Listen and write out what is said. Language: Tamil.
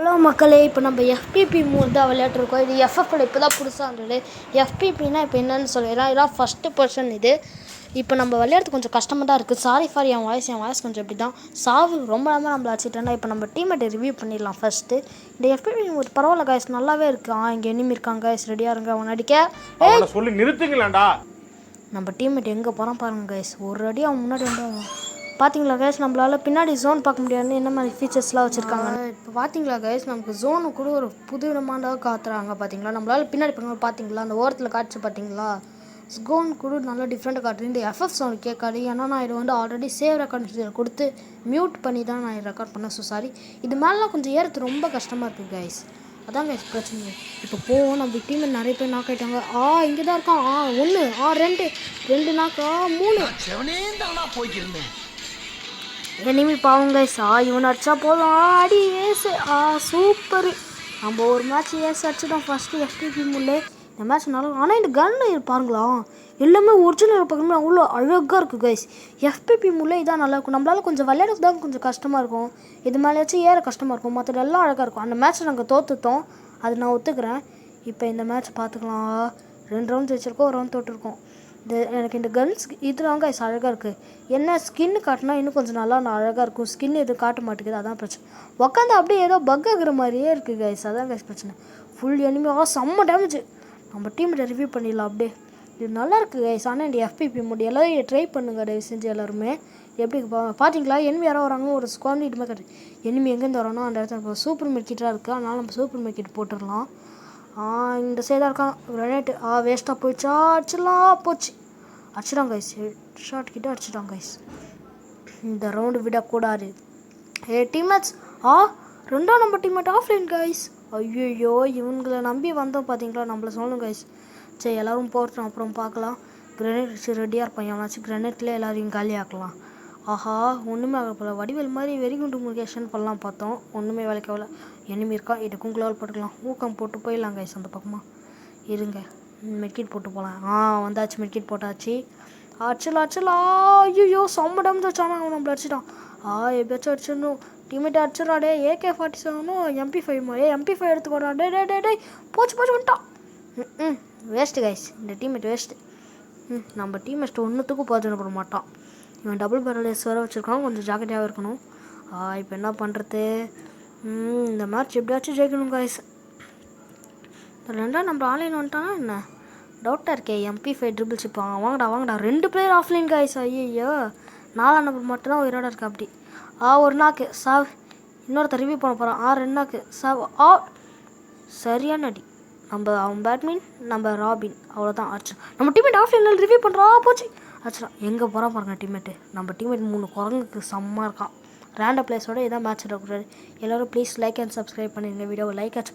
ஹலோ மக்களே, இப்போ நம்ம எஃபிபி மூணு தான் விளையாட்டுருக்கோம். இது எஃப்எஃப்ல இப்போ தான் புதுசாக இருந்தது. எஃபிபின்னா இப்போ என்னென்னு சொல்லிடலாம். இதெல்லாம் ஃபஸ்ட்டு பர்சன். இது இப்போ நம்ம விளையாடுறது கொஞ்சம் கஷ்டமாக தான் இருக்குது. சாரி ஃபார் என் வாய்ஸ் கொஞ்சம் இப்படி தான். சாவு ரொம்ப நேரமாக நம்மளை அடிச்சிட்டேன்னா இப்போ நம்ம டீமேட்டை ரிவ்யூ பண்ணிடலாம். ஃபஸ்ட்டு இந்த எஃபிபி ஒரு பரவாயில்ல காய்ஸ், நல்லாவே இருக்குது. இங்கே எனிமி இருக்காங்க காய்ஸ், ரெடியாக இருங்க அவன் அடிக்க. சொல்லி நிறுத்துங்களேன்டா. நம்ம டீமேட் எங்கே போகிறான் பாருங்க காய்ஸ். ஒரு அடி அவன் முன்னாடி வந்து பார்த்தீங்களா கைஸ், நம்மளால் பின்னாடி ஜோன் பார்க்க முடியாதுன்னு என்ன மாதிரி ஃபீச்சர்ஸ்லாம் வச்சுருக்காங்க. இப்போ பார்த்தீங்களா கைஸ், நமக்கு ஜோனு கூட ஒரு புது விதமாக காத்துறாங்க. பார்த்தீங்களா, நம்மளால் பின்னாடி பார்த்தீங்களா அந்த ஓரத்தில் காட்சி பார்த்தீங்களா, ஜோன் கூட நல்லா டிஃப்ரெண்ட்டாக காட்டுது. இந்த எஃப்எஃப் ஜோன் கேட்காது, ஏன்னா நான் இது வந்து ஆல்ரெடி சேவ் ரெக்கார்ட் கொடுத்து மியூட் பண்ணி தான் நான் ரெக்கார்ட் பண்ணேன். ஸோ சாரி, இது மேலாம் கொஞ்சம் ஏறது ரொம்ப கஷ்டமாக இருக்குது கைஸ். அதான் கைஸ் பிரச்சனை. இப்போ போவோம். நம்ம டீமில் நிறைய பேர் நாக் ஆகிட்டாங்க. இங்கே தான் இருக்கான். ஒன்று ரெண்டு நாக்கா 3 போய்க்கிருந்தேன். எனிமி பாவம் கைஸ். இவன் அடிச்சா போதும். அடி ஏசு. சூப்பர். நம்ம ஒரு மேட்ச் ஏசு அடிச்சிட்டோம் ஃபஸ்ட்டு எஃபிபி முள்ளே. இந்த மேட்ச் நல்லா. ஆனால் இந்த கன்னு பாருங்களா, எல்லாமே ஒரிஜினல் பார்க்கணுமே அவ்வளோ அழகாக இருக்குது கைஸ். எஃபிபி முள்ளே இதான் நல்லாயிருக்கும். நம்மளால் கொஞ்சம் விளையாடுறது தான் கொஞ்சம் கஷ்டமாக இருக்கும். இது மேலேயாச்சும் ஏற கஷ்டமாக இருக்கும். மற்றது எல்லாம் அழகாக இருக்கும். அந்த மேட்ச் நாங்கள் தோற்றுட்டோம், அது நான் ஒத்துக்கிறேன். இப்போ இந்த மேட்ச் பார்த்துக்கலாம். 2 ரவுண்ட் வச்சுருக்கோம், 1 ரவுண்ட் தோற்றுருக்கோம். எனக்கு இந்த கன்ஸ் இதுதாங்க கைஸ் அழகாக இருக்குது. என்ன ஸ்கின்னு காட்டினா இன்னும் கொஞ்சம் நல்லா அழகாக இருக்கும். ஸ்கின் எதுவும் காட்ட மாட்டேங்குது, அதான் பிரச்சனை. உட்காந்து அப்படியே ஏதோ பக் ஆகிற மாதிரியே இருக்குது கைஸ், அதான் கைஸ் பிரச்சனை. ஃபுல் எனிமி செம்ம டேமேஜ். நம்ம டீம்கிட்ட ரிவ்யூ பண்ணிடலாம் அப்படியே. இது நல்லா இருக்குது கைஸ். ஆனால் இந்த எஃபிபி மூடி எல்லோரும் ட்ரை பண்ணுங்க தயவு செஞ்சு எல்லாருமே. எப்படி பார்த்தீங்களா, எனிமி யாரோ வராங்க, ஒரு ஸ்குவாட் இதுமே கட்டு. எனிமி எங்கேருந்து வரோன்னா அந்த இடத்துல இப்போ சூப்பர் மார்க்கெட்டாக இருக்குது. அதனால் நம்ம சூப்பர் மார்க்கெட் போட்டுடலாம். இந்த சைடாக இருக்கான் கிரனேட்டு. வேஸ்ட்டாக போயிடுச்சா, அடிச்சிடலாம். போச்சு, அடிச்சிடாங்க கைஸ். ஷார்ட் கிட்ட அடிச்சிட்டாங்க கைஸ். இந்த ரவுண்டு விடக்கூடாது. டீம்மேட்ஸ். 2ஆம் நம்பர் டீம்மேட் ஆஃப்லைன் கைஸ். ஐயோ, இவங்களை நம்பி வந்தோம் பார்த்தீங்களா, நம்மளை சொல்லணும் கைஸ். சரி, எல்லோரும் போட்டோம், அப்புறம் பார்க்கலாம். கிரனேட் வச்சு ரெடியாக இருப்பான். எவனாச்சும் கிரனேட்லேயே எல்லோரையும் காலி ஆக்கலாம். ஒன்றுமே ஆக போல. வடிவேல் மாதிரி வெறிகுண்டு முருகேஷன் பண்ணலாம் பார்த்தோம், ஒன்றுமே வேலைக்காகல. எனிமி இருக்கா, இதுக்கும் குளோல் போட்டுக்கலாம். ஊக்கம் போட்டு போயிடலாம் கைஸ். அந்த பக்கமாக இருங்க, மெட்கிட் போட்டு போகலாம். வந்தாச்சு, மெட்கிட் போட்டாச்சு. அடிச்சலாம். ஐயோ, செம்ம டேமேஜ் வச்சானா அவன் நம்மளை அடிச்சிட்டான். எப்படியாச்சும் அடிச்சிடணும். டீமேட் அடிச்சிடறாடே. AK-47 MP5 MP5 எடுத்துக்கோடா. டே போச்சு வந்துட்டான். வேஸ்ட்டு கைஸ், இந்த டீமேட் வேஸ்ட்டு. நம்ம டீமேட் ஒன்றுத்துக்கும் பாதுகாப்பு போட மாட்டான். இவன் டபுள் பேரலைஸ் வேறு வச்சுருக்கான், கொஞ்சம் ஜாக்கிரதையாக இருக்கணும். இப்போ என்ன பண்ணுறது, இந்த மேட்ச் எப்படியாச்சும் ஜெயிக்கணும் கைஸ். 2ஆம் நம்ம ஆன்லைன் வந்துட்டானா என்ன டவுட்டாக இருக்கே. MP5 triple chip. வாங்கடா 2 பிளேயர் ஆஃப்லைன் கைஸ். ஐயோ, 4ஆம் நம்பர் மட்டும்தான் உயிரோட இருக்கா. அப்படி ஒரு நாக்கு சாவ். இன்னொருத்தர் ரிவ்யூ பண்ண போகிறான். 2 நாக்கு சாவ். சரியான அடி. அவன் பேட்மின், நம்ம ராபின். அவ்வளோதான் அடிச்சு. நம்ம டீம்மேட் ஆஃப்லைனில் ரிவ்யூ பண்ணுறா. போச்சு, அடிச்சிடான். எங்கே போகிறான் பாருங்க டீம்மேட்டு. நம்ம டீம்மேட் 3 குரங்குக்கு செம்மா இருக்கான். ரேண்டம் பிளேஸோட இதான் மேட்ச் இருக்கக்கூடாது. எல்லோரும் ப்ளீஸ் லைக் அண்ட் சப்ஸ்கிரைப் பண்ணிடுங்க. வீடியோவை லைக் ஆச்சு